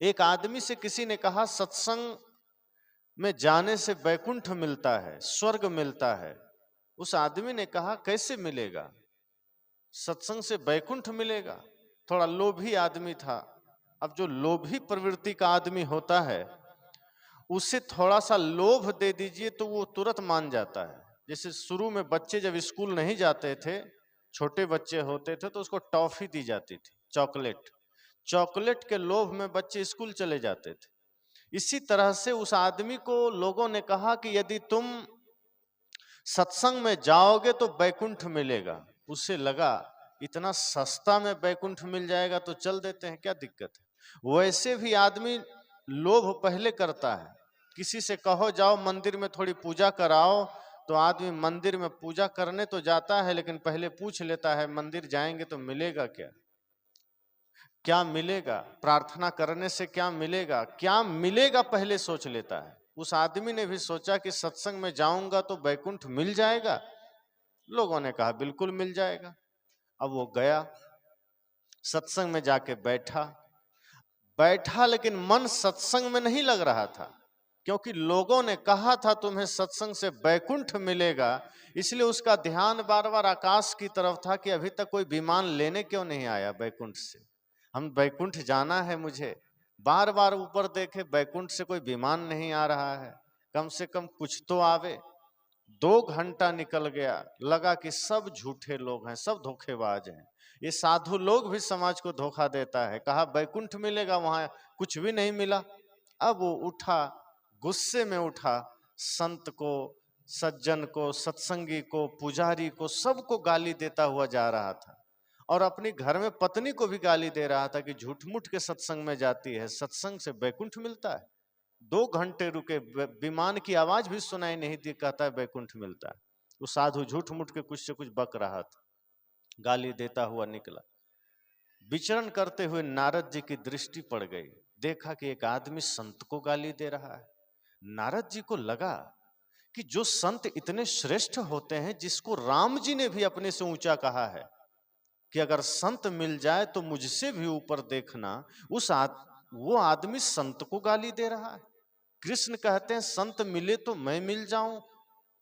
एक आदमी से किसी ने कहा सत्संग में जाने से वैकुंठ मिलता है, स्वर्ग मिलता है। उस आदमी ने कहा कैसे मिलेगा, सत्संग से वैकुंठ मिलेगा? थोड़ा लोभी आदमी था। अब जो लोभी प्रवृत्ति का आदमी होता है उसे थोड़ा सा लोभ दे दीजिए तो वो तुरंत मान जाता है। जैसे शुरू में बच्चे जब स्कूल नहीं जाते थे, छोटे बच्चे होते थे तो उसको टॉफी दी जाती थी, चॉकलेट। चॉकलेट के लोभ में बच्चे स्कूल चले जाते थे। इसी तरह से उस आदमी को लोगों ने कहा कि यदि तुम सत्संग में जाओगे तो बैकुंठ मिलेगा। उसे लगा इतना सस्ता में बैकुंठ मिल जाएगा तो चल देते हैं, क्या दिक्कत है। वैसे भी आदमी लोभ पहले करता है। किसी से कहो जाओ मंदिर में थोड़ी पूजा कराओ, तो आदमी मंदिर में पूजा करने तो जाता है लेकिन पहले पूछ लेता है मंदिर जाएंगे तो मिलेगा क्या, क्या मिलेगा, प्रार्थना करने से क्या मिलेगा, क्या मिलेगा पहले सोच लेता है। उस आदमी ने भी सोचा कि सत्संग में जाऊंगा तो बैकुंठ मिल जाएगा। लोगों ने कहा बिल्कुल मिल जाएगा। अब वो गया, सत्संग में जाके बैठा बैठा लेकिन मन सत्संग में नहीं लग रहा था, क्योंकि लोगों ने कहा था तुम्हें सत्संग से बैकुंठ मिलेगा। इसलिए उसका ध्यान बार बार आकाश की तरफ था कि अभी तक कोई विमान लेने क्यों नहीं आया बैकुंठ से, हम बैकुंठ जाना है मुझे। बार बार ऊपर देखे, बैकुंठ से कोई विमान नहीं आ रहा है, कम से कम कुछ तो आवे। 2 घंटा निकल गया, लगा कि सब झूठे लोग हैं, सब धोखेबाज हैं, ये साधु लोग भी समाज को धोखा देता है। कहा बैकुंठ मिलेगा, वहां कुछ भी नहीं मिला। अब वो उठा, गुस्से में उठा, संत को, सज्जन को, सत्संगी को, पुजारी को, सबको गाली देता हुआ जा रहा था। और अपनी घर में पत्नी को भी गाली दे रहा था कि झूठ मूठ के सत्संग में जाती है, सत्संग से बैकुंठ मिलता है। 2 घंटे रुके, विमान की आवाज भी सुनाई नहीं दी, कहता है बैकुंठ मिलता है। वो साधु झूठ मूठ के कुछ से कुछ बक रहा था, गाली देता हुआ निकला। विचरण करते हुए नारद जी की दृष्टि पड़ गई, देखा कि एक आदमी संत को गाली दे रहा है। नारद जी को लगा कि जो संत इतने श्रेष्ठ होते हैं, जिसको राम जी ने भी अपने से ऊंचा कहा है कि अगर संत मिल जाए तो मुझसे भी ऊपर देखना, वो आदमी संत को गाली दे रहा है। कृष्ण कहते हैं संत मिले तो मैं मिल जाऊं,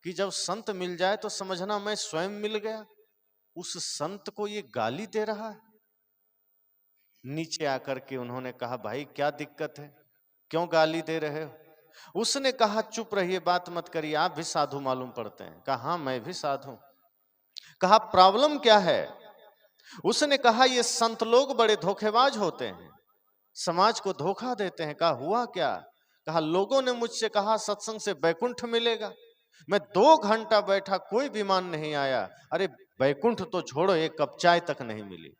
कि जब संत मिल जाए तो समझना मैं स्वयं मिल गया। उस संत को ये गाली दे रहा है। नीचे आकर के उन्होंने कहा भाई क्या दिक्कत है, क्यों गाली दे रहे हो? उसने कहा चुप रहिए, बात मत करिए, आप भी साधु मालूम पड़ते हैं। कहा हाँ मैं भी साधु। कहा प्रॉब्लम क्या है? उसने कहा ये संत लोग बड़े धोखेबाज होते हैं, समाज को धोखा देते हैं। कहा हुआ क्या? कहा लोगों ने मुझसे कहा सत्संग से बैकुंठ मिलेगा, मैं 2 घंटा बैठा, कोई विमान नहीं आया। अरे बैकुंठ तो छोड़ो, एक कप चाय तक नहीं मिली।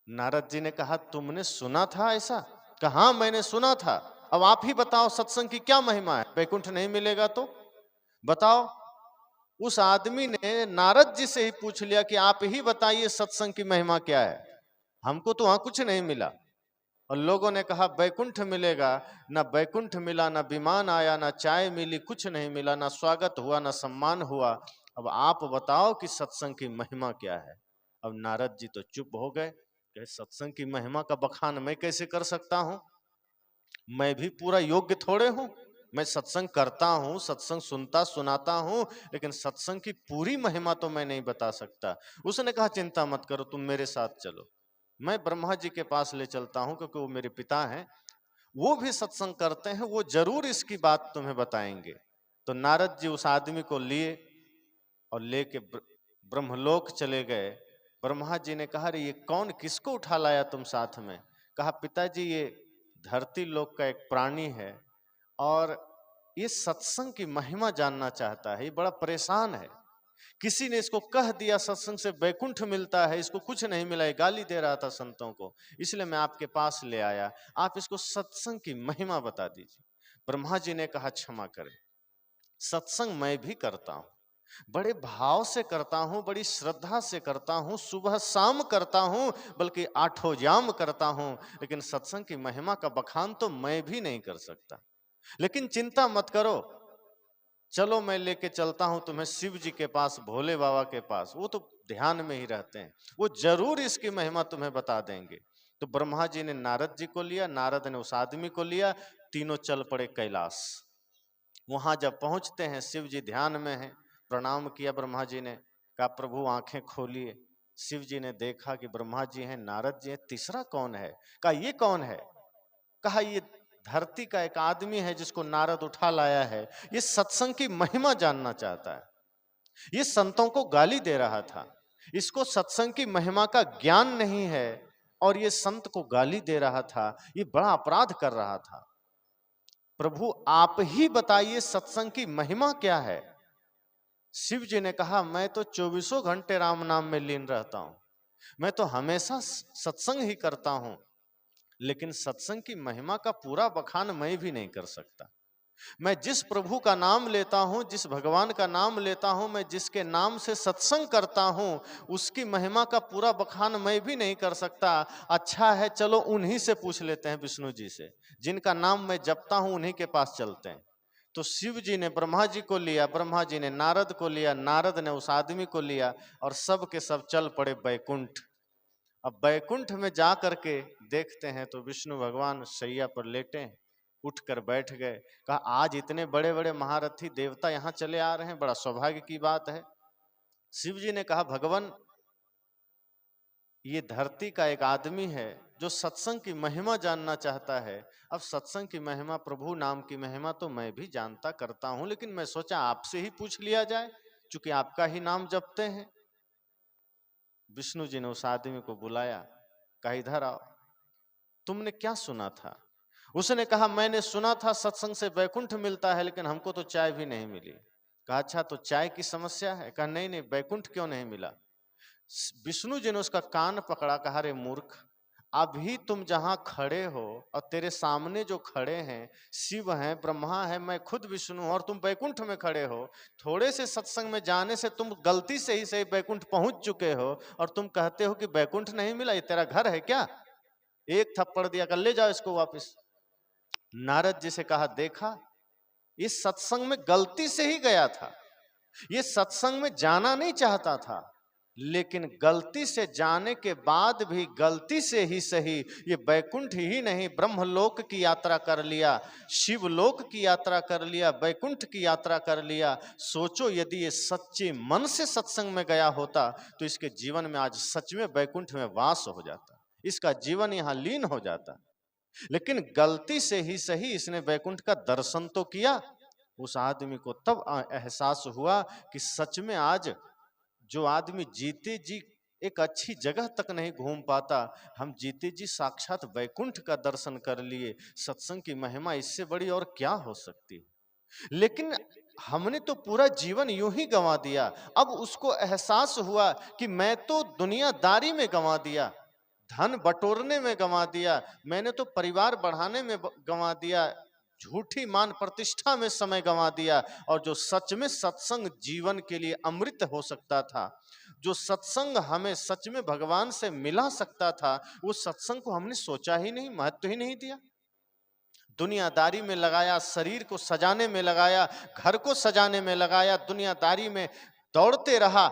नारद जी ने कहा तुमने सुना था ऐसा? कहा हाँ मैंने सुना था। अब आप ही बताओ सत्संग की क्या महिमा है, बैकुंठ नहीं मिलेगा तो बताओ। उस आदमी ने नारद जी से ही पूछ लिया कि आप ही बताइए सत्संग की महिमा क्या है, हमको तो वहां कुछ नहीं मिला। और लोगों ने कहा बैकुंठ मिलेगा, ना बैकुंठ मिला, ना विमान आया, ना चाय मिली, कुछ नहीं मिला, ना स्वागत हुआ, ना सम्मान हुआ। अब आप बताओ कि सत्संग की महिमा क्या है। अब नारद जी तो चुप हो गए कि सत्संग की महिमा का बखान मैं कैसे कर सकता हूं, मैं भी पूरा योग्य थोड़े हूं। मैं सत्संग करता हूं, सत्संग सुनता सुनाता हूं, लेकिन सत्संग की पूरी महिमा तो मैं नहीं बता सकता। उसने कहा चिंता मत करो, तुम मेरे साथ चलो, मैं ब्रह्मा जी के पास ले चलता हूं, क्योंकि वो मेरे पिता हैं, वो भी सत्संग करते हैं, वो जरूर इसकी बात तुम्हें बताएंगे। तो नारद जी उस आदमी को लिए और लेके ब्रह्मलोक चले गए। ब्रह्मा जी ने कहा रे ये कौन, किसको उठा लाया तुम साथ में? कहा पिताजी ये धरती लोक का एक प्राणी है और ये सत्संग की महिमा जानना चाहता है, ये बड़ा परेशान है। किसी ने इसको कह दिया सत्संग से बैकुंठ मिलता है, इसको कुछ नहीं मिला, ये गाली दे रहा था संतों को, इसलिए मैं आपके पास ले आया, आप इसको सत्संग की महिमा बता दीजिए। ब्रह्मा जी ने कहा क्षमा करें, सत्संग मैं भी करता हूं, बड़े भाव से करता हूं, बड़ी श्रद्धा से करता हूं, सुबह शाम करता हूं, बल्कि 8 जाम करता हूं, लेकिन सत्संग की महिमा का बखान तो मैं भी नहीं कर सकता। लेकिन चिंता मत करो, चलो मैं लेके चलता हूं तुम्हें शिव जी के पास, भोले बाबा के पास, वो तो ध्यान में ही रहते हैं, वो जरूर इसकी महिमा तुम्हें बता देंगे। तो ब्रह्मा जी ने नारद जी को लिया, नारद ने उस आदमी को लिया, तीनों चल पड़े कैलाश। वहां जब पहुंचते हैं, शिव जी ध्यान में हैं, प्रणाम किया ब्रह्मा जी ने, कहा प्रभु आंखें खोलिए। शिव जी ने देखा कि ब्रह्मा जी हैं, नारद जी हैं, तीसरा कौन है? कहा ये कौन है? कहा ये धरती का एक आदमी है जिसको नारद उठा लाया है, ये सत्संग की महिमा जानना चाहता है, ये संतों को गाली दे रहा था, इसको सत्संग की महिमा का ज्ञान नहीं है और ये संत को गाली दे रहा था, ये बड़ा अपराध कर रहा था। प्रभु आप ही बताइए सत्संग की महिमा क्या है? शिव जी ने कहा मैं तो 24 घंटे राम नाम में लीन रहता हूं, मैं तो हमेशा सत्संग ही करता हूं, लेकिन सत्संग की महिमा का पूरा बखान मैं भी नहीं कर सकता। मैं जिस प्रभु का नाम लेता हूं, जिस भगवान का नाम लेता हूं, मैं जिसके नाम से सत्संग करता हूं, उसकी महिमा का पूरा बखान मैं भी नहीं कर सकता। अच्छा है, चलो उन्हीं से पूछ लेते हैं, विष्णु जी से, जिनका नाम मैं जपता हूं उन्हीं के पास चलते हैं। तो शिव जी ने ब्रह्मा जी को लिया, ब्रह्मा जी ने नारद को लिया, नारद ने उस आदमी को लिया और सब के सब चल पड़े बैकुंठ। अब बैकुंठ में जा करके देखते हैं तो विष्णु भगवान शैया पर लेटे हैं, उठकर बैठ गए। कहा आज इतने बड़े बड़े महारथी देवता यहाँ चले आ रहे हैं, बड़ा सौभाग्य की बात है। शिव जी ने कहा भगवान ये धरती का एक आदमी है जो सत्संग की महिमा जानना चाहता है। अब सत्संग की महिमा, प्रभु नाम की महिमा तो मैं भी जानता करता हूं, लेकिन मैं सोचा आपसे ही पूछ लिया जाए, चूंकि आपका ही नाम जपते हैं। विष्णु जी ने उस आदमी को बुलाया, कहा इधर आओ, तुमने क्या सुना था? उसने कहा मैंने सुना था सत्संग से वैकुंठ मिलता है, लेकिन हमको तो चाय भी नहीं मिली। कहा अच्छा तो चाय की समस्या है? कहा नहीं नहीं, वैकुंठ क्यों नहीं मिला? विष्णु जी ने उसका कान पकड़ा, कहा रे मूर्ख, अभी तुम जहां खड़े हो और तेरे सामने जो खड़े हैं शिव हैं, ब्रह्मा है, मैं खुद विष्णु हूं, और तुम बैकुंठ में खड़े हो। थोड़े से सत्संग में जाने से तुम गलती से ही सही बैकुंठ पहुंच चुके हो और तुम कहते हो कि बैकुंठ नहीं मिला, ये तेरा घर है क्या? एक थप्पड़ दिया, कर ले जाओ इसको वापस। नारद जी से कहा देखा, इस सत्संग में गलती से ही गया था, ये सत्संग में जाना नहीं चाहता था, लेकिन गलती से जाने के बाद भी गलती से ही सही ये बैकुंठ ही नहीं ब्रह्मलोक की यात्रा कर लिया, शिवलोक की यात्रा कर लिया, बैकुंठ की यात्रा कर लिया। सोचो यदि ये सच्चे मन से सत्संग में गया होता तो इसके जीवन में आज सच में बैकुंठ में वास हो जाता, इसका जीवन यहाँ लीन हो जाता। लेकिन गलती से ही सही इसने बैकुंठ का दर्शन तो किया। उस आदमी को तब एहसास हुआ कि सच में आज जो आदमी जीते जी एक अच्छी जगह तक नहीं घूम पाता, हम जीते जी साक्षात बैकुंठ का दर्शन कर लिए। सत्संग की महिमा इससे बड़ी और क्या हो सकती है? लेकिन हमने तो पूरा जीवन यूं ही गंवा दिया। अब उसको एहसास हुआ कि मैं तो दुनियादारी में गंवा दिया, धन बटोरने में गंवा दिया, मैंने तो परिवार बढ़ाने में गंवा दिया, झूठी मान प्रतिष्ठा में समय गंवा दिया। और जो सच में सत्संग जीवन के लिए अमृत हो सकता था, जो सत्संग हमें सच में भगवान से मिला सकता था, वो सत्संग को हमने सोचा ही नहीं, महत्व ही नहीं दिया। दुनियादारी में लगाया, शरीर को सजाने में लगाया, घर को सजाने में लगाया, दुनियादारी में दौड़ते रहा।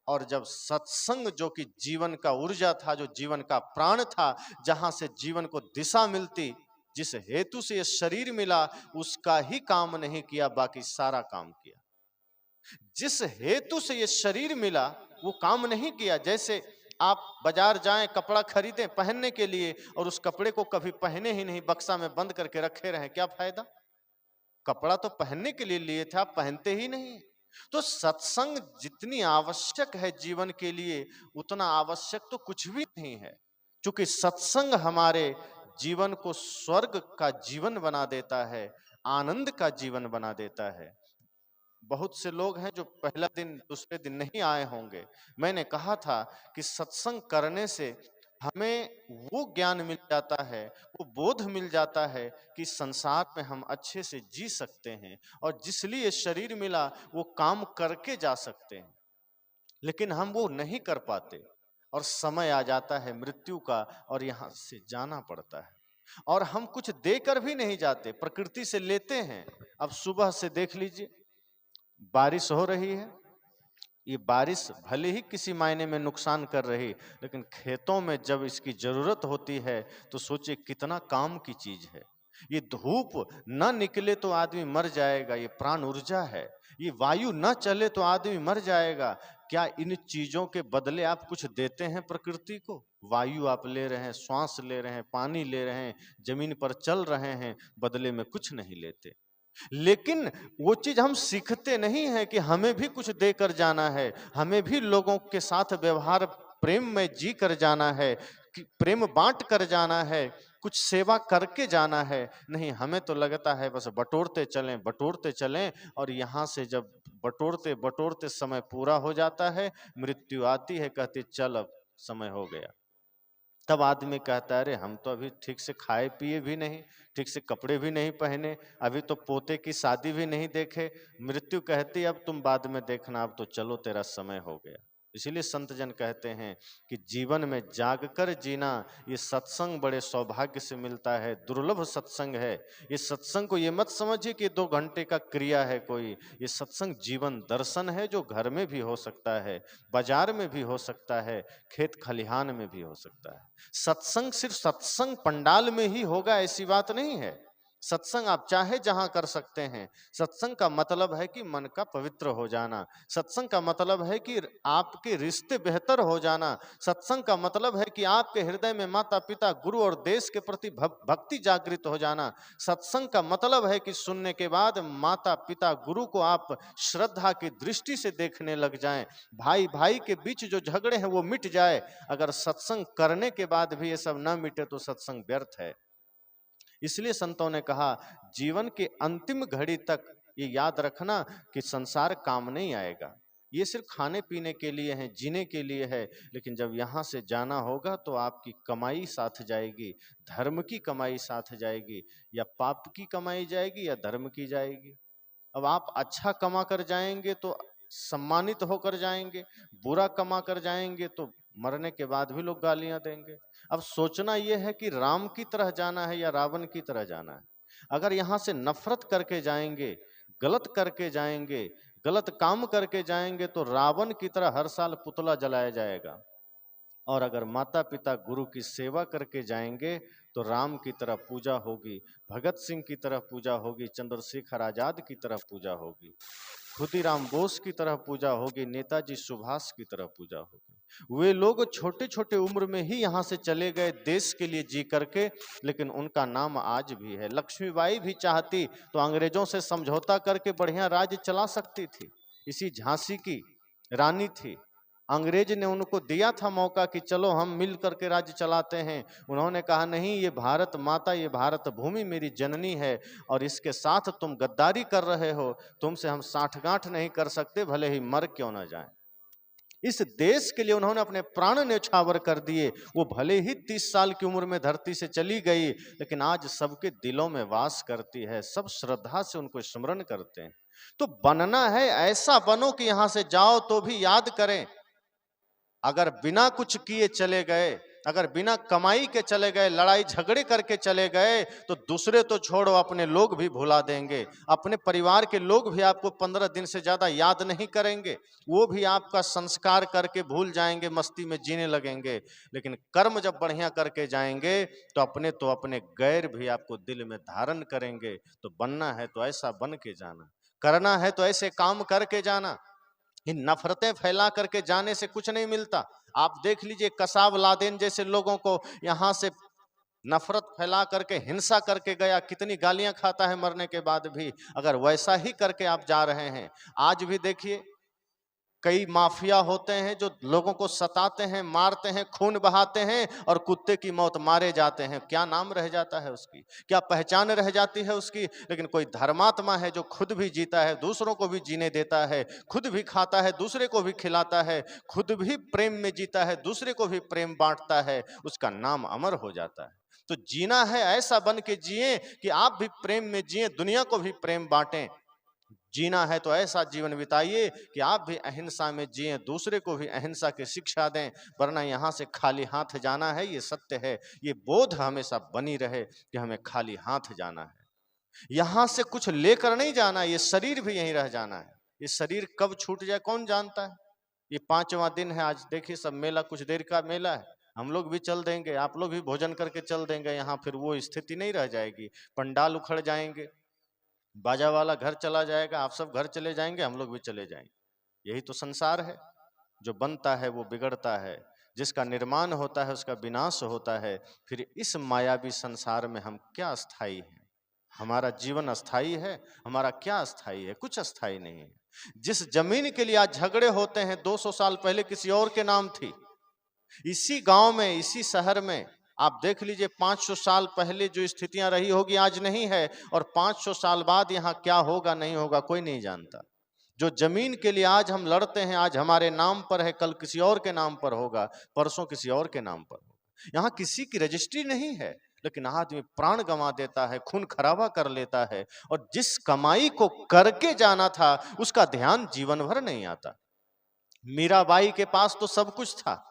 और जब सत्संग जो कि जीवन का ऊर्जा था, जो जीवन का प्राण था, जहां से जीवन को दिशा मिलती, जिस हेतु से ये शरीर मिला उसका ही काम नहीं किया, बाकी सारा काम किया। जिस हेतु से ये शरीर मिला वो काम नहीं किया। जैसे आप बाजार जाएं, कपड़ा खरीदें पहनने के लिए, और उस कपड़े को कभी पहने ही नहीं, बक्सा में बंद करके रखे रहें, क्या फायदा? कपड़ा तो पहनने के लिए लिए थे, आप पहनते ही नहीं। तो सत्संग जितनी आवश्यक है जीवन के लिए, उतना आवश्यक तो कुछ भी नहीं है। क्योंकि सत्संग हमारे जीवन को स्वर्ग का जीवन बना देता है, आनंद का जीवन बना देता है। बहुत से लोग हैं जो पहला दिन दूसरे दिन नहीं आए होंगे। मैंने कहा था कि सत्संग करने से हमें वो ज्ञान मिल जाता है, वो बोध मिल जाता है कि संसार में हम अच्छे से जी सकते हैं, और जिस लिए शरीर मिला वो काम करके जा सकते हैं, लेकिन हम वो नहीं कर पाते। और समय आ जाता है मृत्यु का और यहाँ से जाना पड़ता है, और हम कुछ देकर भी नहीं जाते, प्रकृति से लेते हैं। अब सुबह से देख लीजिए, बारिश हो रही है, ये बारिश भले ही किसी मायने में नुकसान कर रही, लेकिन खेतों में जब इसकी जरूरत होती है तो सोचिए कितना काम की चीज है। ये धूप न निकले तो आदमी मर जाएगा, ये प्राण ऊर्जा है। ये वायु न चले तो आदमी मर जाएगा। क्या इन चीजों के बदले आप कुछ देते हैं प्रकृति को? वायु आप ले रहे हैं, श्वास ले रहे हैं, पानी ले रहे हैं, जमीन पर चल रहे हैं, बदले में कुछ नहीं लेते। लेकिन वो चीज हम सीखते नहीं है कि हमें भी कुछ देकर जाना है, हमें भी लोगों के साथ व्यवहार प्रेम में जी कर जाना है, कि प्रेम बांट कर जाना है, कुछ सेवा करके जाना है। नहीं, हमें तो लगता है बस बटोरते चलें, और यहाँ से जब बटोरते बटोरते समय पूरा हो जाता है, मृत्यु आती है, कहती चल अब समय हो गया। तब आदमी कहता है अरे हम तो अभी ठीक से खाए पिए भी नहीं, ठीक से कपड़े भी नहीं पहने, अभी तो पोते की शादी भी नहीं देखे। मृत्यु कहती अब तुम बाद में देखना, अब तो चलो तेरा समय हो गया। इसीलिए संत जन कहते हैं कि जीवन में जागकर जीना, ये सत्संग बड़े सौभाग्य से मिलता है, दुर्लभ सत्संग है। ये सत्संग को ये मत समझिए कि 2 घंटे का क्रिया है कोई, ये सत्संग जीवन दर्शन है, जो घर में भी हो सकता है, बाजार में भी हो सकता है, खेत खलिहान में भी हो सकता है। सत्संग सिर्फ सत्संग पंडाल में ही होगा ऐसी बात नहीं है। सत्संग आप चाहे जहां कर सकते हैं। सत्संग का मतलब है कि मन का पवित्र हो जाना, सत्संग का मतलब है कि आपके रिश्ते बेहतर हो जाना, सत्संग का मतलब है कि आपके हृदय में माता पिता गुरु और देश के प्रति भक्ति जागृत हो जाना। सत्संग का मतलब है कि सुनने के बाद माता पिता गुरु को आप श्रद्धा की दृष्टि से देखने लग जाएं, भाई भाई के बीच जो झगड़े हैं वो मिट जाए। अगर सत्संग करने के बाद भी ये सब न मिटे तो सत्संग व्यर्थ है। इसलिए संतों ने कहा जीवन के अंतिम घड़ी तक ये याद रखना कि संसार काम नहीं आएगा, ये सिर्फ खाने पीने के लिए है, जीने के लिए है, लेकिन जब यहाँ से जाना होगा तो आपकी कमाई साथ जाएगी, धर्म की कमाई साथ जाएगी, या पाप की कमाई जाएगी या धर्म की जाएगी। अब आप अच्छा कमा कर जाएंगे तो सम्मानित होकर जाएंगे, बुरा कमा कर जाएंगे तो मरने के बाद भी लोग गालियां देंगे। अब सोचना यह है कि राम की तरह जाना है या रावण की तरह जाना है। अगर यहाँ से नफरत करके जाएंगे, गलत करके जाएंगे, गलत काम करके जाएंगे तो रावण की तरह हर साल पुतला जलाया जाएगा। और अगर माता पिता गुरु की सेवा करके जाएंगे तो राम की तरह पूजा होगी, भगत सिंह की तरह पूजा होगी, चंद्रशेखर आजाद की तरह पूजा होगी, खुदीराम बोस की तरह पूजा होगी, नेताजी सुभाष की तरह पूजा होगी। वे लोग छोटे छोटे उम्र में ही यहाँ से चले गए देश के लिए जी करके, लेकिन उनका नाम आज भी है। लक्ष्मीबाई भी चाहती तो अंग्रेजों से समझौता करके बढ़िया राज्य चला सकती थी। इसी झांसी की रानी थी, अंग्रेज ने उनको दिया था मौका कि चलो हम मिल करके राज्य चलाते हैं। उन्होंने कहा नहीं, ये भारत माता, ये भारत भूमि मेरी जननी है, और इसके साथ तुम गद्दारी कर रहे हो, तुमसे हम साठगांठ नहीं कर सकते, भले ही मर क्यों ना जाए। इस देश के लिए उन्होंने अपने प्राण न्यौछावर कर दिए। वो भले ही 30 साल की उम्र में धरती से चली गई, लेकिन आज सबके दिलों में वास करती है, सब श्रद्धा से उनको स्मरण करते हैं। तो बनना है ऐसा बनो कि यहां से जाओ तो भी याद करें। अगर बिना कुछ किए चले गए, अगर बिना कमाई के चले गए, लड़ाई झगड़े करके चले गए, तो दूसरे तो छोड़ो अपने लोग भी भुला देंगे, अपने परिवार के लोग भी आपको 15 दिन से ज्यादा याद नहीं करेंगे, वो भी आपका संस्कार करके भूल जाएंगे, मस्ती में जीने लगेंगे। लेकिन कर्म जब बढ़िया करके जाएंगे तो अपने गैर भी आपको दिल में धारण करेंगे। तो बनना है तो ऐसा बन के जाना, करना है तो ऐसे काम करके जाना। इन नफरतें फैला करके जाने से कुछ नहीं मिलता। आप देख लीजिए कसाब लादेन जैसे लोगों को यहाँ से नफरत फैला करके हिंसा करके गया, कितनी गालियां खाता है मरने के बाद भी। अगर वैसा ही करके आप जा रहे हैं, आज भी देखिए कई माफिया होते हैं जो लोगों को सताते हैं, मारते हैं, खून बहाते हैं, और कुत्ते की मौत मारे जाते हैं। क्या नाम रह जाता है उसकी, क्या पहचान रह जाती है उसकी। लेकिन कोई धर्मात्मा है जो खुद भी जीता है, दूसरों को भी जीने देता है, खुद भी खाता है, दूसरे को भी खिलाता है, खुद भी प्रेम में जीता है, दूसरे को भी प्रेम बांटता है, उसका नाम अमर हो जाता है। तो जीना है ऐसा बन के जिए कि आप भी प्रेम में जिए, दुनिया को भी प्रेम बांटें। जीना है तो ऐसा जीवन बिताइए कि आप भी अहिंसा में जिए, दूसरे को भी अहिंसा की शिक्षा दें, वरना यहाँ से खाली हाथ जाना है, ये सत्य है। ये बोध हमेशा बनी रहे कि हमें खाली हाथ जाना है, यहाँ से कुछ लेकर नहीं जाना, ये शरीर भी यहीं रह जाना है। ये शरीर कब छूट जाए कौन जानता है। ये 5वां दिन है आज, देखिए सब मेला कुछ देर का मेला है, हम लोग भी चल देंगे, आप लोग भी भोजन करके चल देंगे यहाँ, फिर वो स्थिति नहीं रह जाएगी, पंडाल उखड़ जाएंगे, बाजा वाला घर चला जाएगा, आप सब घर चले जाएंगे, हम लोग भी चले जाएंगे। यही तो संसार है, जो बनता है वो बिगड़ता है, जिसका निर्माण होता है उसका विनाश होता है। फिर इस मायावी संसार में हम क्या स्थायी हैं? हमारा जीवन अस्थाई है? हमारा क्या अस्थाई है? कुछ अस्थाई नहीं है। जिस जमीन के लिए आज झगड़े होते हैं 200 साल पहले किसी और के नाम थी। इसी गांव में, इसी शहर में आप देख लीजिए 500 साल पहले जो स्थितियां रही होगी आज नहीं है, और 500 साल बाद यहाँ क्या होगा नहीं होगा कोई नहीं जानता। जो जमीन के लिए आज हम लड़ते हैं, आज हमारे नाम पर है, कल किसी और के नाम पर होगा, परसों किसी और के नाम पर होगा। यहाँ किसी की रजिस्ट्री नहीं है, लेकिन आदमी प्राण गंवा देता है, खून खराबा कर लेता है, और जिस कमाई को करके जाना था उसका ध्यान जीवन भर नहीं आता। मीराबाई के पास तो सब कुछ था,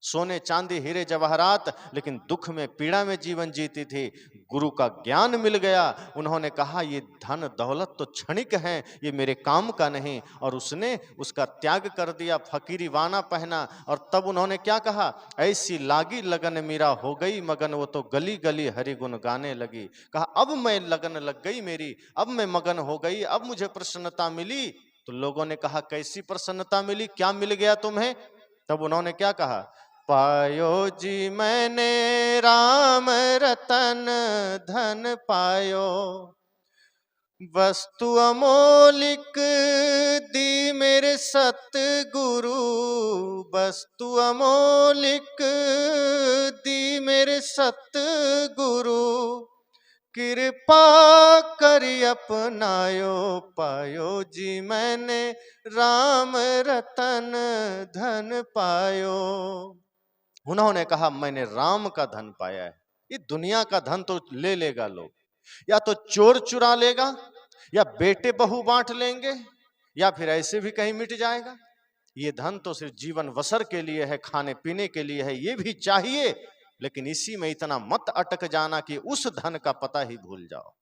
सोने चांदी हीरे जवाहरात, लेकिन दुख में पीड़ा में जीवन जीती थी। गुरु का ज्ञान मिल गया, उन्होंने कहा ये धन दौलत तो क्षणिक है, ये मेरे काम का नहीं, और उसने उसका त्याग कर दिया, फकीरी वाना पहना। और तब उन्होंने क्या कहा, ऐसी लागी लगन मीरा हो गई मगन, वो तो गली गली हरि गुण गाने लगी। कहा अब मैं लगन लग गई मेरी, अब मैं मगन हो गई, अब मुझे प्रसन्नता मिली। तो लोगों ने कहा कैसी प्रसन्नता मिली, क्या मिल गया तुम्हें? तब उन्होंने क्या कहा, पायो जी मैंने राम रतन धन पायो, वस्तु अमोलिक दी मेरे सतगुरु, वस्तु अमोलिक दी मेरे सतगुरु, कृपा करी अपनायो, पायो जी मैंने राम रतन धन पायो। उन्होंने कहा मैंने राम का धन पाया है। ये दुनिया का धन तो ले लेगा लोग, या तो चोर चुरा लेगा, या बेटे बहू बांट लेंगे, या फिर ऐसे भी कहीं मिट जाएगा। ये धन तो सिर्फ जीवन बसर के लिए है, खाने पीने के लिए है, ये भी चाहिए, लेकिन इसी में इतना मत अटक जाना कि उस धन का पता ही भूल जाओ।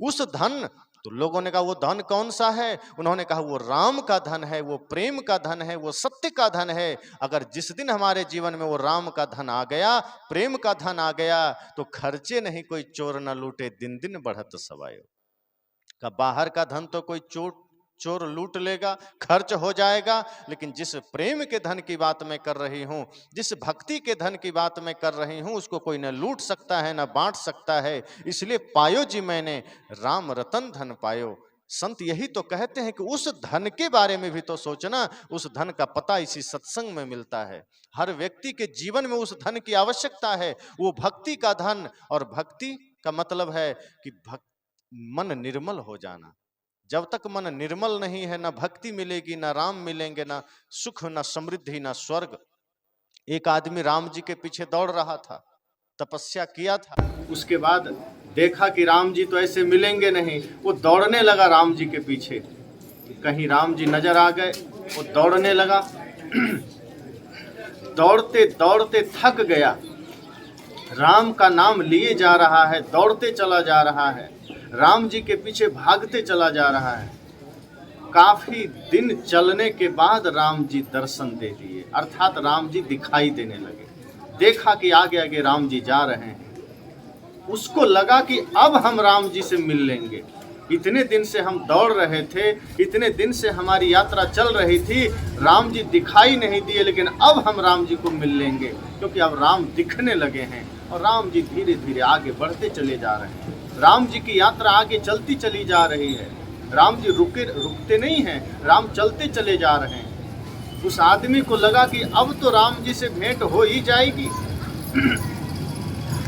उस धन, तो लोगों ने कहा वो धन कौन सा है? उन्होंने कहा वो राम का धन है, वो प्रेम का धन है, वो सत्य का धन है। अगर जिस दिन हमारे जीवन में वो राम का धन आ गया, प्रेम का धन आ गया, तो खर्चे नहीं कोई चोर न लूटे, दिन दिन बढ़त सवायो। का बाहर का धन तो कोई चोर लूट लेगा, खर्च हो जाएगा, लेकिन जिस प्रेम के धन की बात मैं कर रही हूं, जिस भक्ति के धन की बात मैं कर रही हूं, उसको कोई न लूट सकता है न बांट सकता है। इसलिए पायो जी मैंने राम रतन धन पायो। संत यही तो कहते हैं कि उस धन के बारे में भी तो सोचना, उस धन का पता इसी सत्संग में मिलता है। हर व्यक्ति के जीवन में उस धन की आवश्यकता है, वो भक्ति का धन। और भक्ति का मतलब है कि मन निर्मल हो जाना। जब तक मन निर्मल नहीं है, ना भक्ति मिलेगी, ना राम मिलेंगे, ना सुख, ना समृद्धि, ना स्वर्ग। एक आदमी राम जी के पीछे दौड़ रहा था, तपस्या किया था, उसके बाद देखा कि राम जी तो ऐसे मिलेंगे नहीं, वो दौड़ने लगा राम जी के पीछे। कहीं राम जी नजर आ गए, वो दौड़ने लगा। दौड़ते दौड़ते थक गया, राम का नाम लिए जा रहा है, दौड़ते चला जा रहा है, राम जी के पीछे भागते चला जा रहा है। काफी दिन चलने के बाद राम जी दर्शन दे दिए, अर्थात राम जी दिखाई देने लगे। देखा कि आगे आगे राम जी जा रहे हैं, उसको लगा कि अब हम राम जी से मिल लेंगे। इतने दिन से हम दौड़ रहे थे, इतने दिन से हमारी यात्रा चल रही थी, राम जी दिखाई नहीं दिए, लेकिन अब हम राम जी को मिल लेंगे, क्योंकि अब राम दिखने लगे हैं। और राम जी धीरे धीरे आगे बढ़ते चले जा रहे हैं। राम जी की यात्रा आगे चलती चली जा रही है। राम जी रुकते नहीं हैं, राम चलते चले जा रहे हैं। उस आदमी को लगा कि अब तो राम जी से भेंट हो ही जाएगी,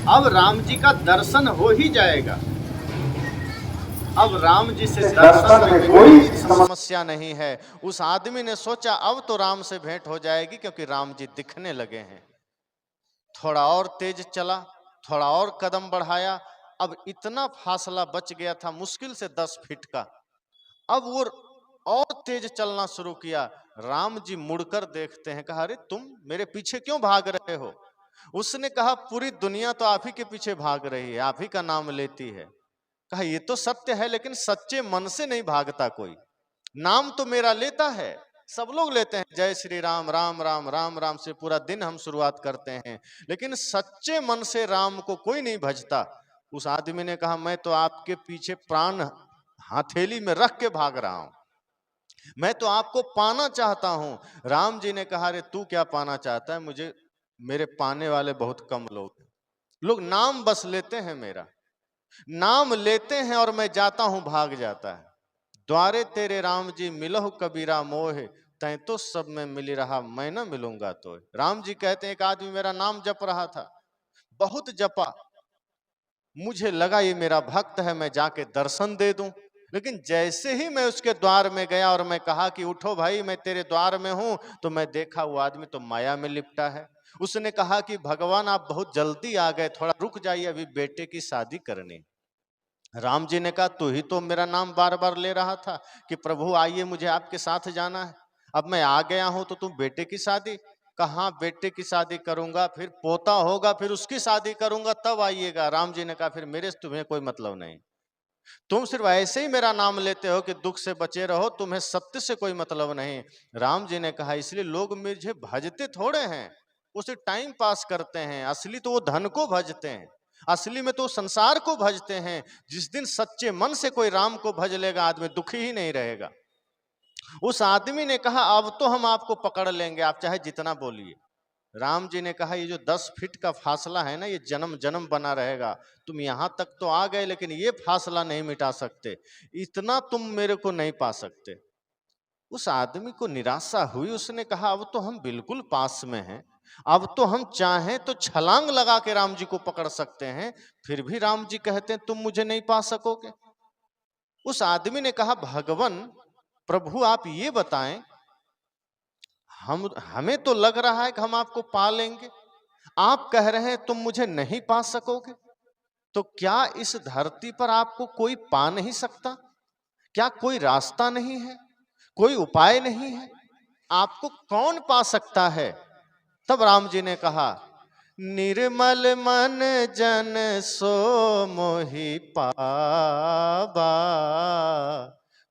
अब राम जी का दर्शन हो ही जाएगा। अब राम जी से दर्शन में कोई समस्या नहीं है। उस आदमी ने सोचा अब तो राम से भेंट हो जाएगी, क्योंकि राम जी दिखने लगे हैं। थोड़ा और तेज चला, थोड़ा और कदम बढ़ाया, अब इतना फासला बच गया था, मुश्किल से 10 फीट का। अब वो और तेज चलना शुरू किया। राम जी मुड़कर देखते हैं, कहा अरे तुम मेरे पीछे क्यों भाग रहे हो? उसने कहा पूरी दुनिया तो आप ही के पीछे भाग रही है, आप ही का नाम लेती है। कहा ये तो सत्य है, लेकिन सच्चे मन से नहीं भागता कोई। नाम तो मेरा लेता है, सब लोग लेते हैं जय श्री राम, राम राम, राम राम से पूरा दिन हम शुरुआत करते हैं, लेकिन सच्चे मन से राम को कोई नहीं भजता। उस आदमी ने कहा, मैं तो आपके पीछे प्राण हथेली में रख के भाग रहा हूं, मैं तो आपको पाना चाहता हूं। राम जी ने कहा, अरे तू क्या पाना चाहता है, मुझे मेरे पाने वाले बहुत कम लोग हैं, लोग नाम बस लेते हैं, मेरा नाम लेते हैं और मैं जाता हूं, भाग जाता है। द्वारे तेरे राम जी मिलहु कबीरा मोह, तै तो सब में मिली रहा मैं न मिलूंगा तो। राम जी कहते हैं, एक आदमी मेरा नाम जप रहा था, बहुत जपा, मुझे लगा ये मेरा भक्त है, मैं जाके दर्शन दे दूं, लेकिन जैसे ही मैं उसके द्वार में गया और मैं कहा कि उठो भाई मैं तेरे द्वार में हूं, तो मैं देखा वो आदमी तो माया में लिपटा है। उसने कहा कि भगवान आप बहुत जल्दी आ गए, थोड़ा रुक जाइए, अभी बेटे की शादी करनी। राम जी ने कहा, तू ही तो मेरा नाम बार बार ले रहा था कि प्रभु आइए मुझे आपके साथ जाना है, अब मैं आ गया हूं तो तुम बेटे की शादी, कहाँ बेटे की शादी करूंगा, फिर पोता होगा, फिर उसकी शादी करूंगा, तब आइएगा। राम जी ने कहा, फिर मेरे से तुम्हें कोई मतलब नहीं, तुम सिर्फ ऐसे ही मेरा नाम लेते हो कि दुख से बचे रहो, तुम्हें सत्य से कोई मतलब नहीं। राम जी ने कहा, इसलिए लोग मुझे भजते थोड़े हैं, उसे टाइम पास करते हैं, असली तो वो धन को भजते हैं, असली में तो संसार को भजते हैं। जिस दिन सच्चे मन से कोई राम को भज लेगा, आदमी दुखी ही नहीं रहेगा। उस आदमी ने कहा, अब तो हम आपको पकड़ लेंगे, आप चाहे जितना बोलिए। राम जी ने कहा, ये जो 10 फीट का फासला है ना, ये जन्म जन्म बना रहेगा, तुम यहां तक तो आ गए, लेकिन ये फासला नहीं मिटा सकते, इतना तुम मेरे को नहीं पा सकते। उस आदमी को निराशा हुई, उसने कहा, अब तो हम बिल्कुल पास में हैं, अब तो हम चाहें तो छलांग लगा के राम जी को पकड़ सकते हैं, फिर भी राम जी कहते हैं तुम मुझे नहीं पा सकोगे। उस आदमी ने कहा, भगवान प्रभु आप ये बताएं, हमें तो लग रहा है कि हम आपको पा लेंगे, आप कह रहे हैं तुम मुझे नहीं पा सकोगे, तो क्या इस धरती पर आपको कोई पा नहीं सकता? क्या कोई रास्ता नहीं है, कोई उपाय नहीं है, आपको कौन पा सकता है? तब राम जी ने कहा, निर्मल मन जन सो मोहि पाबा,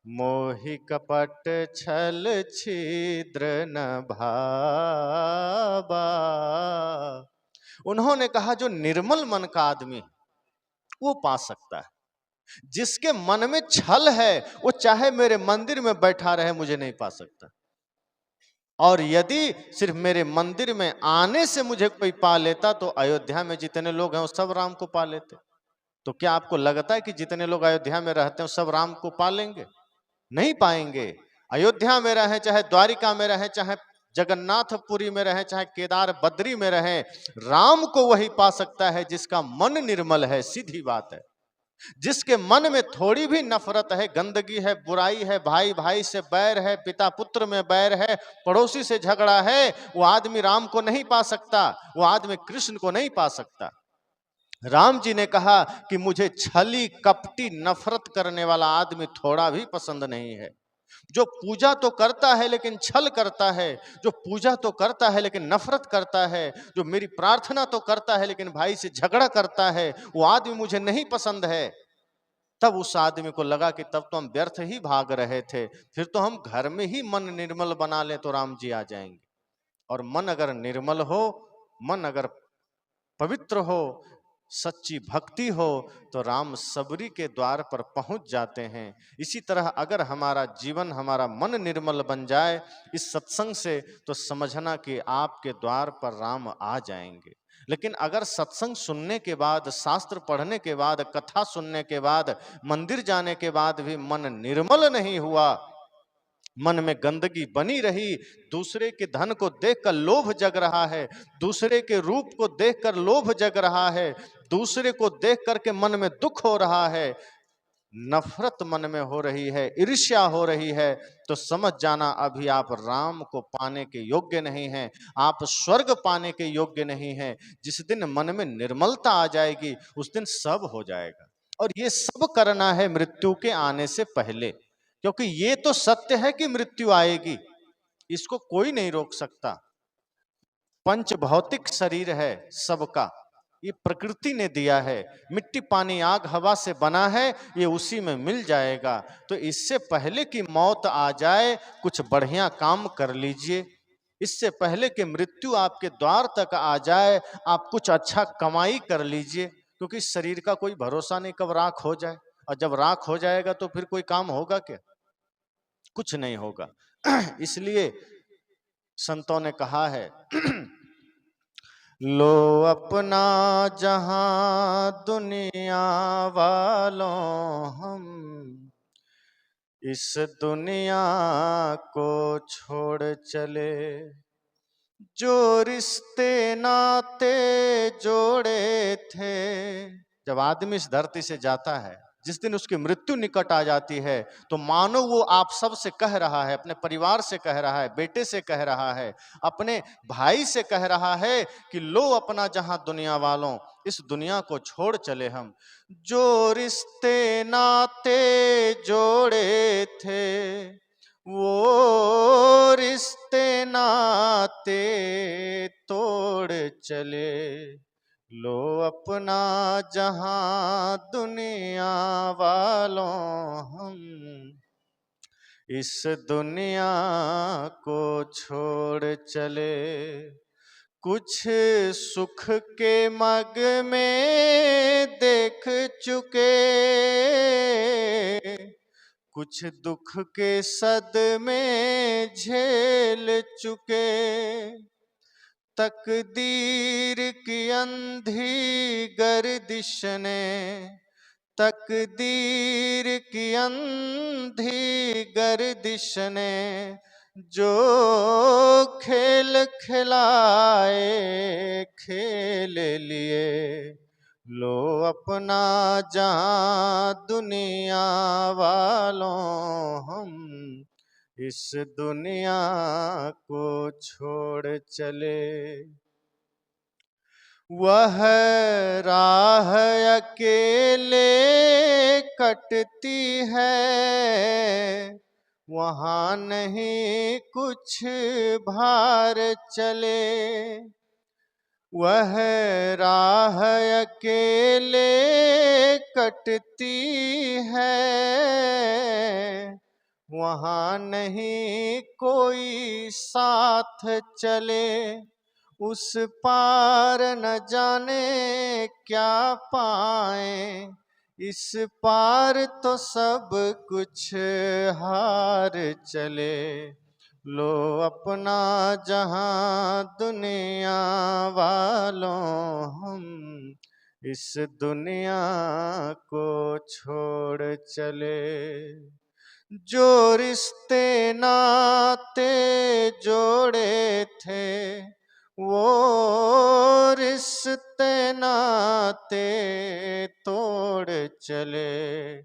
मोहि कपट छल छिद्र न भाबा। उन्होंने कहा, जो निर्मल मन का आदमी वो पा सकता है, जिसके मन में छल है वो चाहे मेरे मंदिर में बैठा रहे, मुझे नहीं पा सकता। और यदि सिर्फ मेरे मंदिर में आने से मुझे कोई पा लेता, तो अयोध्या में जितने लोग हैं वो सब राम को पा लेते। तो क्या आपको लगता है कि जितने लोग अयोध्या में रहते हैं सब राम को पा लेंगे? नहीं पाएंगे। अयोध्या में रहे, चाहे द्वारिका में रहे, चाहे जगन्नाथपुरी में रहे, चाहे केदार बद्री में रहे, राम को वही पा सकता है जिसका मन निर्मल है। सीधी बात है, जिसके मन में थोड़ी भी नफरत है, गंदगी है, बुराई है, भाई भाई से बैर है, पिता पुत्र में बैर है, पड़ोसी से झगड़ा है, वो आदमी राम को नहीं पा सकता, वो आदमी कृष्ण को नहीं पा सकता। राम जी ने कहा कि मुझे छली कपटी नफरत करने वाला आदमी थोड़ा भी पसंद नहीं है। जो पूजा तो करता है लेकिन छल करता है, जो पूजा तो करता है लेकिन नफरत करता है, जो मेरी प्रार्थना तो करता है लेकिन भाई से झगड़ा करता है, वो आदमी मुझे नहीं पसंद है। तब उस आदमी को लगा कि तब तो हम व्यर्थ ही भाग रहे थे, फिर तो हम घर में ही मन निर्मल बना लें तो राम जी आ जाएंगे। और मन अगर निर्मल हो, मन अगर पवित्र हो, सच्ची भक्ति हो, तो राम सबरी के द्वार पर पहुंच जाते हैं। इसी तरह अगर हमारा जीवन, हमारा मन निर्मल बन जाए इस सत्संग से, तो समझना कि आपके द्वार पर राम आ जाएंगे। लेकिन अगर सत्संग सुनने के बाद, शास्त्र पढ़ने के बाद, कथा सुनने के बाद, मंदिर जाने के बाद भी मन निर्मल नहीं हुआ, मन में गंदगी बनी रही, दूसरे के धन को देखकर लोभ जग रहा है, दूसरे के रूप को देखकर लोभ जग रहा है, दूसरे को देख करके मन में दुख हो रहा है, नफरत मन में हो रही है, ईर्ष्या हो रही है, तो समझ जाना अभी आप राम को पाने के योग्य नहीं हैं, आप स्वर्ग पाने के योग्य नहीं हैं। जिस दिन मन में निर्मलता आ जाएगी उस दिन सब हो जाएगा। और ये सब करना है मृत्यु के आने से पहले, क्योंकि ये तो सत्य है कि मृत्यु आएगी, इसको कोई नहीं रोक सकता। पंच भौतिक शरीर है सबका, ये प्रकृति ने दिया है। मिट्टी पानी आग हवा से बना है, ये उसी में मिल जाएगा। तो इससे पहले कि मौत आ जाए कुछ बढ़िया काम कर लीजिए। इससे पहले कि मृत्यु आपके द्वार तक आ जाए आप कुछ अच्छा कमाई कर लीजिए, क्योंकि शरीर का कोई भरोसा नहीं कब राख हो जाए, और जब राख हो जाएगा तो फिर कोई काम होगा क्या? कुछ नहीं होगा। इसलिए संतों ने कहा है लो अपना जहां दुनिया वालों हम इस दुनिया को छोड़ चले, जो रिश्ते नाते जोड़े थे। जब आदमी इस धरती से जाता है, जिस दिन उसकी मृत्यु निकट आ जाती है, तो मानो वो आप सब से कह रहा है, अपने परिवार से कह रहा है, बेटे से कह रहा है, अपने भाई से कह रहा है कि लो अपना जहां दुनिया वालों इस दुनिया को छोड़ चले हम, जो रिश्ते नाते जोड़े थे वो रिश्ते नाते तोड़ चले, लो अपना जहां दुनिया वालों हम इस दुनिया को छोड़ चले। कुछ सुख के मग में देख चुके, कुछ दुख के सदमे झेल चुके, तकदीर की अंधी गर्दिश ने, तकदीर की अंधी गर्दिश ने जो खेल खिलाए खेल लिए, लो अपना जहां दुनिया वालों हम इस दुनिया को छोड़ चले। वह राह अकेले कटती है, वहां नहीं कुछ भार चले, वह राह अकेले कटती है, वहां नहीं कोई साथ चले, उस पार न जाने क्या पाए, इस पार तो सब कुछ हार चले, लो अपना जहां दुनिया वालों हम इस दुनिया को छोड़ चले, जो रिश्ते नाते जोड़े थे वो रिश्ते नाते तोड़ चले,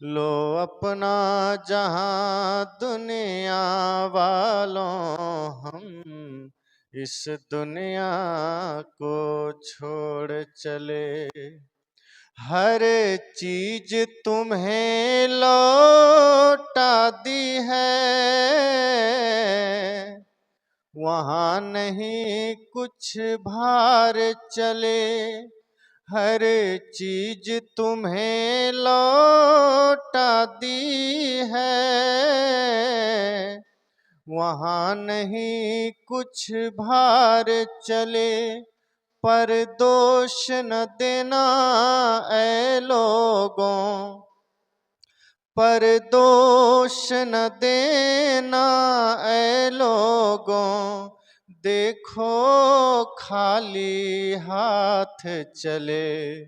लो अपना जहां दुनिया वालों हम इस दुनिया को छोड़ चले। हर चीज तुम्हें लौटा दी है, वहां नहीं कुछ भार चले, हर चीज तुम्हें लौटा दी है, वहां नहीं कुछ भार चले, पर दोष न देना ऐ लोगों, पर दोष न देना ऐ लोगों, देखो खाली हाथ चले,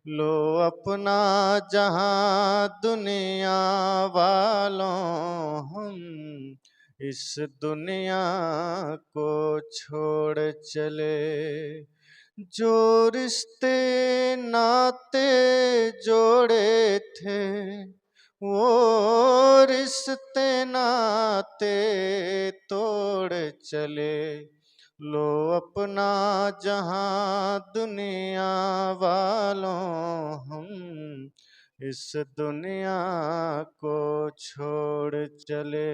लो अपना जहां दुनिया वालों हम इस दुनिया को छोड़ चले, जो रिश्ते नाते जोड़े थे वो रिश्ते नाते तोड़ चले, लो अपना जहां दुनिया वालों हम इस दुनिया को छोड़ चले।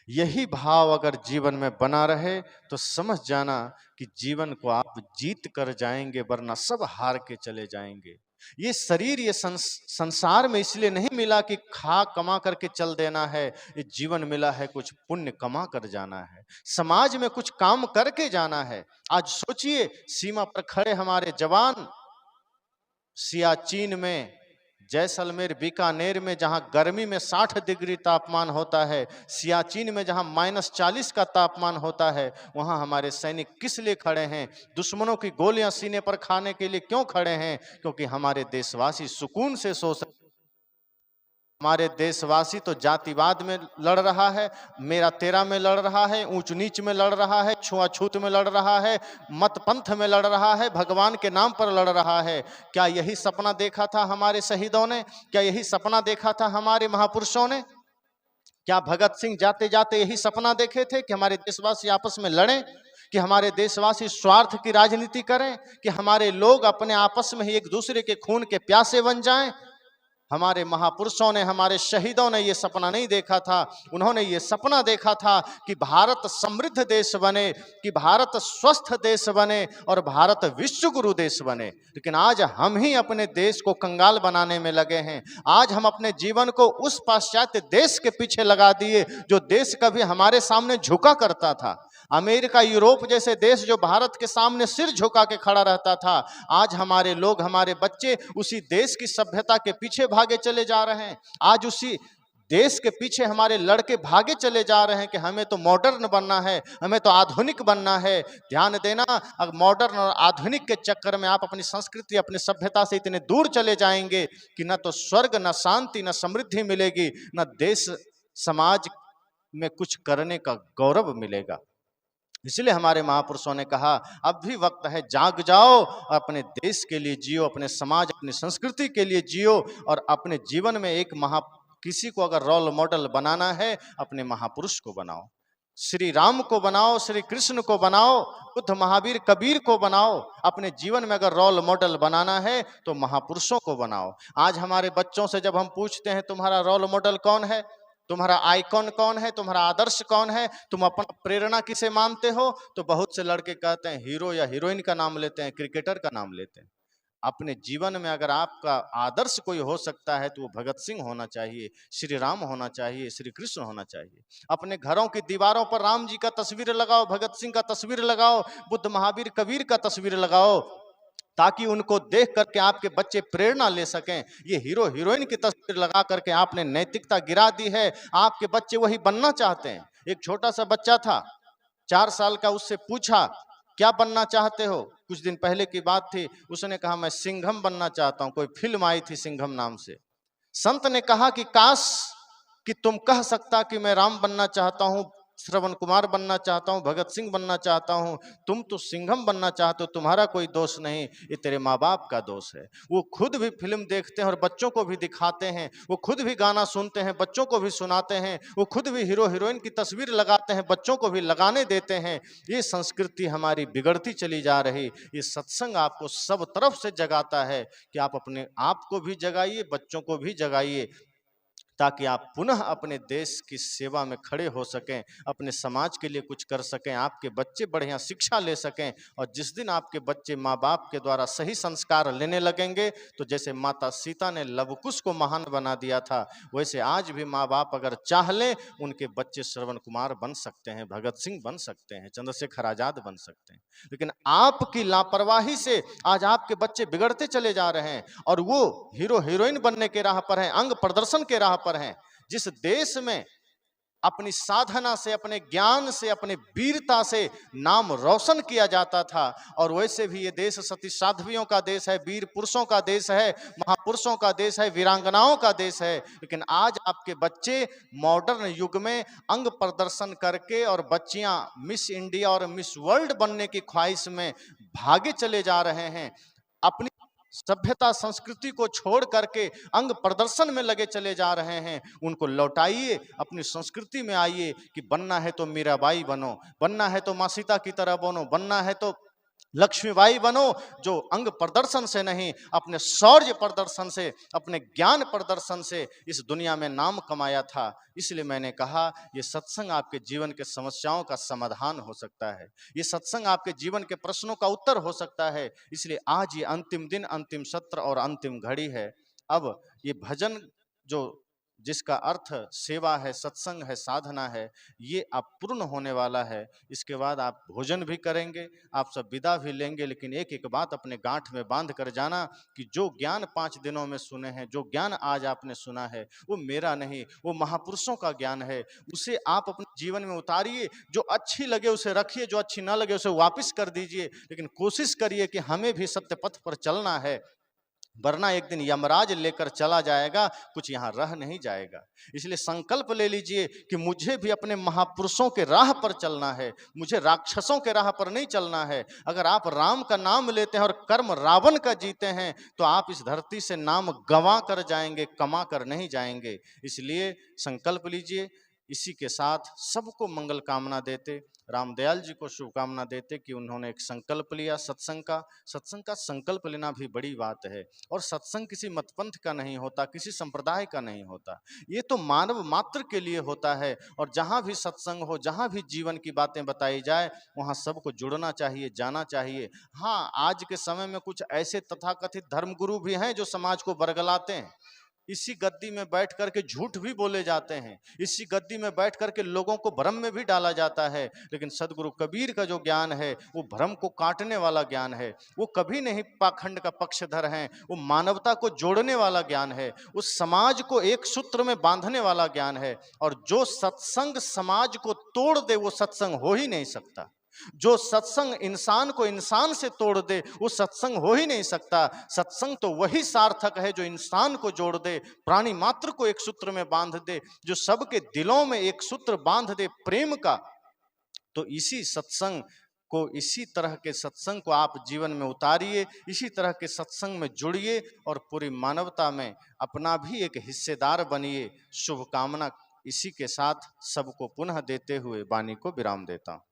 यही भाव अगर जीवन में बना रहे तो समझ जाना कि जीवन को आप जीत कर जाएंगे, वरना सब हार के चले जाएंगे। ये शरीर, ये संसार में इसलिए नहीं मिला कि खा कमा करके चल देना है। ये जीवन मिला है कुछ पुण्य कमा कर जाना है, समाज में कुछ काम करके जाना है। आज सोचिए, सीमा पर खड़े हमारे जवान, सियाचिन में, जैसलमेर, बीकानेर में जहां गर्मी में 60 डिग्री तापमान होता है, सियाचिन में जहां -40 का तापमान होता है, वहां हमारे सैनिक किस लिए खड़े हैं? दुश्मनों की गोलियां सीने पर खाने के लिए क्यों खड़े हैं? क्योंकि हमारे देशवासी सुकून से सो सके। हमारे देशवासी तो जातिवाद में लड़ रहा है, मेरा तेरा में लड़ रहा है, ऊंच नीच में लड़ रहा है, छुआछूत में लड़ रहा है, मत पंथ में लड़ रहा है, भगवान के नाम पर लड़ रहा है। क्या यही सपना देखा था हमारे शहीदों ने? क्या यही सपना देखा था हमारे महापुरुषों ने? क्या भगत सिंह जाते जाते यही सपना देखे थे कि हमारे देशवासी आपस में लड़ें, कि हमारे देशवासी स्वार्थ की राजनीति करें, कि हमारे लोग अपने आपस में ही एक दूसरे के खून के प्यासे बन जाएं? हमारे महापुरुषों ने, हमारे शहीदों ने ये सपना नहीं देखा था। उन्होंने ये सपना देखा था कि भारत समृद्ध देश बने, कि भारत स्वस्थ देश बने और भारत विश्व गुरु देश बने। लेकिन आज हम ही अपने देश को कंगाल बनाने में लगे हैं। आज हम अपने जीवन को उस पाश्चात्य देश के पीछे लगा दिए जो देश कभी हमारे सामने झुका करता था। अमेरिका, यूरोप जैसे देश जो भारत के सामने सिर झुका के खड़ा रहता था, आज हमारे लोग, हमारे बच्चे उसी देश की सभ्यता के पीछे भागे चले जा रहे हैं। आज उसी देश के पीछे हमारे लड़के भागे चले जा रहे हैं कि हमें तो मॉडर्न बनना है, हमें तो आधुनिक बनना है। ध्यान देना, अगर मॉडर्न और आधुनिक के चक्कर में आप अपनी संस्कृति, अपनी सभ्यता से इतने दूर चले जाएंगे कि न तो स्वर्ग, न शांति, न समृद्धि मिलेगी, न देश समाज में कुछ करने का गौरव मिलेगा। इसलिए हमारे महापुरुषों ने कहा, अब भी वक्त है, जाग जाओ, अपने देश के लिए जियो, अपने समाज, अपनी संस्कृति के लिए जियो, और अपने जीवन में एक किसी को अगर रोल मॉडल बनाना है, अपने महापुरुष को बनाओ। श्री राम को बनाओ, श्री कृष्ण को बनाओ, बुद्ध, महावीर, कबीर को बनाओ। अपने जीवन में अगर रोल मॉडल बनाना है तो महापुरुषों को बनाओ। आज हमारे बच्चों से जब हम पूछते हैं तुम्हारा रोल मॉडल कौन है, तुम्हारा आइकॉन कौन है, तुम्हारा आदर्श कौन है, तुम अपना प्रेरणा किसे मानते हो, तो बहुत से लड़के कहते हैं हीरो या हीरोइन का नाम लेते हैं, क्रिकेटर का नाम लेते हैं। अपने जीवन में अगर आपका आदर्श कोई हो सकता है तो वो भगत सिंह होना चाहिए, श्री राम होना चाहिए, श्री कृष्ण होना चाहिए। अपने घरों की दीवारों पर राम जी का तस्वीर लगाओ, भगत सिंह का तस्वीर लगाओ, बुद्ध, महावीर, कबीर का तस्वीर लगाओ, ताकि उनको देख करके आपके बच्चे प्रेरणा ले सकें। ये हीरो हीरोइन की तस्वीर लगा करके आपने नैतिकता गिरा दी है। आपके बच्चे वही बनना चाहते हैं। एक छोटा सा बच्चा था, 4 साल का, उससे पूछा क्या बनना चाहते हो? कुछ दिन पहले की बात थी। उसने कहा मैं सिंघम बनना चाहता हूं। कोई फिल्म आई थी सिंघम नाम से। संत ने कहा कि काश कि तुम कह सकता कि मैं राम बनना चाहता हूं, श्रवण कुमार बनना चाहता हूं, भगत सिंह बनना चाहता हूं। तुम तो सिंघम बनना चाहते हो, तुम्हारा कोई दोष नहीं, ये तेरे माँ बाप का दोष है। वो खुद भी फिल्म देखते हैं और बच्चों को भी दिखाते हैं, वो खुद भी गाना सुनते हैं, बच्चों को भी सुनाते हैं, वो खुद भी हीरो हीरोइन की तस्वीर लगाते हैं, बच्चों को भी लगाने देते हैं। ये संस्कृति हमारी बिगड़ती चली जा रही। ये सत्संग आपको सब तरफ से जगाता है कि आप अपने आप को भी जगाइए, बच्चों को भी जगाइए, ताकि आप पुनः अपने देश की सेवा में खड़े हो सकें, अपने समाज के लिए कुछ कर सकें, आपके बच्चे बढ़िया शिक्षा ले सकें। और जिस दिन आपके बच्चे माँ बाप के द्वारा सही संस्कार लेने लगेंगे, तो जैसे माता सीता ने लवकुश को महान बना दिया था, वैसे आज भी माँ बाप अगर चाह लें, उनके बच्चे श्रवण कुमार बन सकते हैं, भगत सिंह बन सकते हैं, चंद्रशेखर आजाद बन सकते हैं। लेकिन आपकी लापरवाही से आज आपके बच्चे बिगड़ते चले जा रहे हैं और वो हीरो हीरोइन बनने के राह पर हैं, अंग प्रदर्शन के राह पर हैं। जिस देश में अपनी साधना से, अपने ज्ञान से, अपने वीरता से नाम रोशन किया जाता था, और वैसे भी ये देश सती साध्वियों का देश है, वीर पुरुषों का देश है, महापुरुषों का देश है, वीरांगनाओं का देश है। लेकिन आज आपके बच्चे मॉडर्न युग में अंग प्रदर्शन करके और बच्चियां मिस इंडिया और मिस वर्ल्ड बनने की ख्वाहिश में भागे चले जा रहे हैं। अपनी सभ्यता संस्कृति को छोड़ करके अंग प्रदर्शन में लगे चले जा रहे हैं। उनको लौटाइए, अपनी संस्कृति में आइए कि बनना है तो मीराबाई बनो, बनना है तो माँ सीता की तरह बनो, बनना है तो लक्ष्मीबाई बनो, जो अंग प्रदर्शन से नहीं, अपने शौर्य प्रदर्शन से, अपने ज्ञान प्रदर्शन से इस दुनिया में नाम कमाया था। इसलिए मैंने कहा ये सत्संग आपके जीवन के समस्याओं का समाधान हो सकता है, ये सत्संग आपके जीवन के प्रश्नों का उत्तर हो सकता है। इसलिए आज ये अंतिम दिन, अंतिम सत्र और अंतिम घड़ी है। अब ये भजन जो जिसका अर्थ सेवा है, सत्संग है, साधना है, ये अब पूर्ण होने वाला है। इसके बाद आप भोजन भी करेंगे, आप सब विदा भी लेंगे, लेकिन एक एक बात अपने गांठ में बांध कर जाना कि जो ज्ञान 5 दिनों में सुने हैं, जो ज्ञान आज आपने सुना है, वो मेरा नहीं, वो महापुरुषों का ज्ञान है। उसे आप अपने जीवन में उतारिए। जो अच्छी लगे उसे रखिए, जो अच्छी ना लगे उसे वापस कर दीजिए, लेकिन कोशिश करिए कि हमें भी सत्य पथ पर चलना है, वरना एक दिन यमराज लेकर चला जाएगा, कुछ यहाँ रह नहीं जाएगा। इसलिए संकल्प ले लीजिए कि मुझे भी अपने महापुरुषों के राह पर चलना है, मुझे राक्षसों के राह पर नहीं चलना है। अगर आप राम का नाम लेते हैं और कर्म रावण का जीते हैं, तो आप इस धरती से नाम गंवा कर जाएंगे, कमा कर नहीं जाएंगे। इसलिए संकल्प लीजिए। इसी के साथ सबको मंगल कामना देते, रामदयाल जी को शुभकामना देते कि उन्होंने एक संकल्प लिया सत्संग का। सत्संग का संकल्प लेना भी बड़ी बात है। और सत्संग किसी मतपंथ का नहीं होता, किसी संप्रदाय का नहीं होता, ये तो मानव मात्र के लिए होता है। और जहाँ भी सत्संग हो, जहाँ भी जीवन की बातें बताई जाए, वहाँ सबको जुड़ना चाहिए, जाना चाहिए। हाँ, आज के समय में कुछ ऐसे तथाकथित धर्मगुरु भी हैं जो समाज को बरगलाते हैं। इसी गद्दी में बैठ करके झूठ भी बोले जाते हैं, इसी गद्दी में बैठ करके लोगों को भ्रम में भी डाला जाता है। लेकिन सदगुरु कबीर का जो ज्ञान है, वो भ्रम को काटने वाला ज्ञान है। वो कभी नहीं पाखंड का पक्षधर हैं, वो मानवता को जोड़ने वाला ज्ञान है, उस समाज को एक सूत्र में बांधने वाला ज्ञान है। और जो सत्संग समाज को तोड़ दे, वो सत्संग हो ही नहीं सकता। जो सत्संग इंसान को इंसान से तोड़ दे, वो सत्संग हो ही नहीं सकता। सत्संग तो वही सार्थक है जो इंसान को जोड़ दे, प्राणी मात्र को एक सूत्र में बांध दे, जो सबके दिलों में एक सूत्र बांध दे प्रेम का। तो इसी सत्संग को, इसी तरह के सत्संग को आप जीवन में उतारिए, इसी तरह के सत्संग में जुड़िए और पूरी मानवता में अपना भी एक हिस्सेदार बनिए। शुभकामना इसी के साथ सबको पुनः देते हुए वाणी को विराम देता हूं।